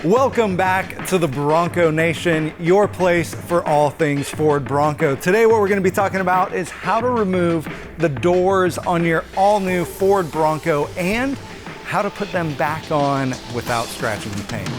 Welcome back to the Bronco Nation, your place for all things Ford Bronco. Today what we're going to be talking about is how to remove the doors on your all-new Ford Bronco and how to put them back on without scratching the paint.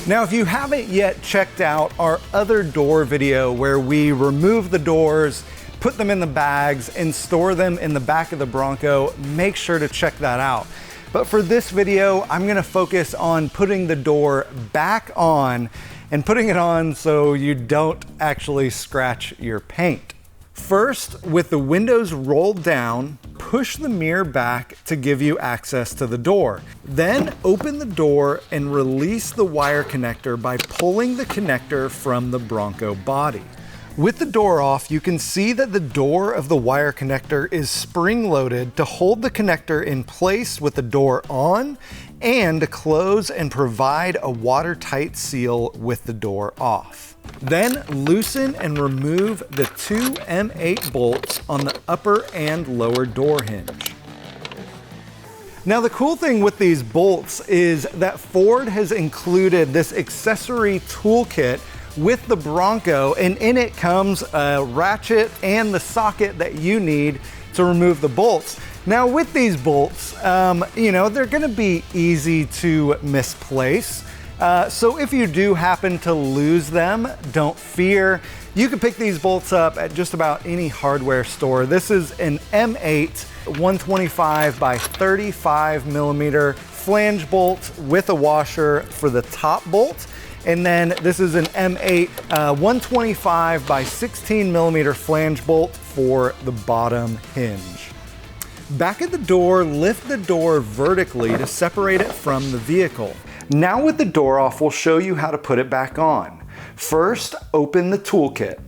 Now, if you haven't yet checked out our other door video where we remove the doors, put them in the bags, and store them in the back of the Bronco, make sure to check that out. But for this video, I'm gonna focus on putting the door back on and putting it on so you don't actually scratch your paint. First, with the windows rolled down, push the mirror back to give you access to the door. Then open the door and release the wire connector by pulling the connector from the Bronco body. With the door off, you can see that the door of the wire connector is spring-loaded to hold the connector in place with the door on and to close and provide a watertight seal with the door off. Then loosen and remove the two M8 bolts on the upper and lower door hinge. Now the cool thing with these bolts is that Ford has included this accessory toolkit with the Bronco, and in it comes a ratchet and the socket that you need to remove the bolts. Now with these bolts, they're gonna be easy to misplace. So if you do happen to lose them, don't fear. You can pick these bolts up at just about any hardware store. This is an M8 125 by 35 millimeter flange bolt with a washer for the top bolt. And then this is an M8 125 by 16 millimeter flange bolt for the bottom hinge. Back at the door, lift the door vertically to separate it from the vehicle. Now with the door off, we'll show you how to put it back on. First, open the toolkit.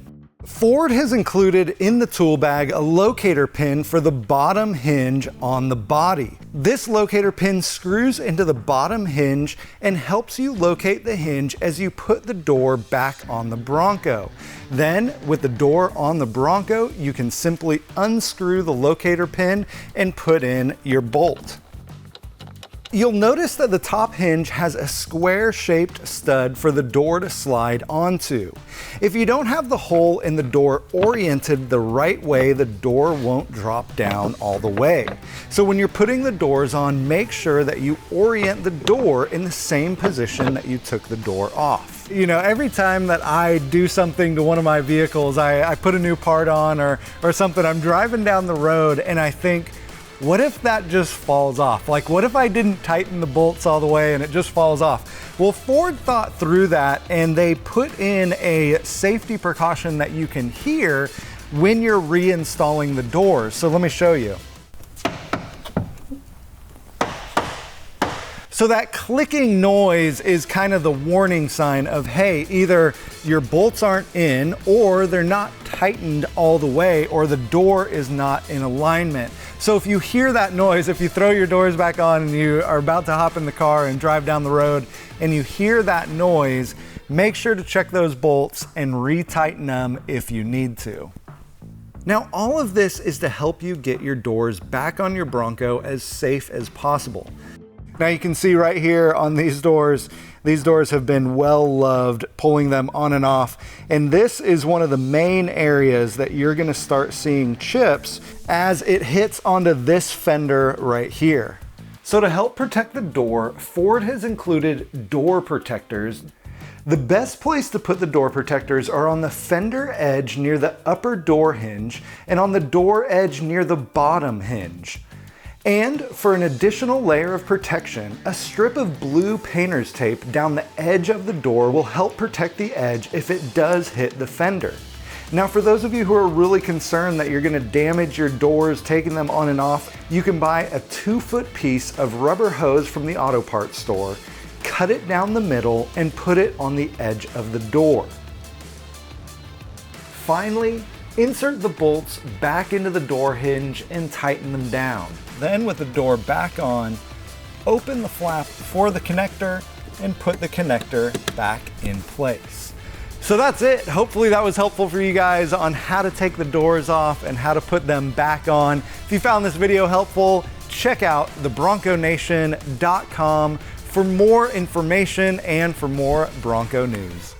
Ford has included in the tool bag a locator pin for the bottom hinge on the body. This locator pin screws into the bottom hinge and helps you locate the hinge as you put the door back on the Bronco. Then, with the door on the Bronco, you can simply unscrew the locator pin and put in your bolt. You'll notice that the top hinge has a square-shaped stud for the door to slide onto. If you don't have the hole in the door oriented the right way, the door won't drop down all the way. So when you're putting the doors on, make sure that you orient the door in the same position that you took the door off. You know, every time that I do something to one of my vehicles, I put a new part on or something, I'm driving down the road and I think, what if that just falls off? Like, what if I didn't tighten the bolts all the way and it just falls off? Well, Ford thought through that and they put in a safety precaution that you can hear when you're reinstalling the doors. So let me show you. So that clicking noise is kind of the warning sign of, hey, either your bolts aren't in or they're not tightened all the way or the door is not in alignment. So if you hear that noise, if you throw your doors back on and you are about to hop in the car and drive down the road and you hear that noise, make sure to check those bolts and retighten them if you need to. Now, all of this is to help you get your doors back on your Bronco as safe as possible. Now you can see right here on these doors have been well loved, pulling them on and off. And this is one of the main areas that you're gonna start seeing chips as it hits onto this fender right here. So to help protect the door, Ford has included door protectors. The best place to put the door protectors are on the fender edge near the upper door hinge and on the door edge near the bottom hinge. And for an additional layer of protection, a strip of blue painter's tape down the edge of the door will help protect the edge if it does hit the fender. Now, for those of you who are really concerned that you're gonna damage your doors taking them on and off, you can buy a 2-foot piece of rubber hose from the auto parts store, cut it down the middle, and put it on the edge of the door. Finally, insert the bolts back into the door hinge and tighten them down. Then with the door back on, open the flap for the connector and put the connector back in place. So that's it. Hopefully that was helpful for you guys on how to take the doors off and how to put them back on. If you found this video helpful, check out thebronconation.com for more information and for more Bronco news.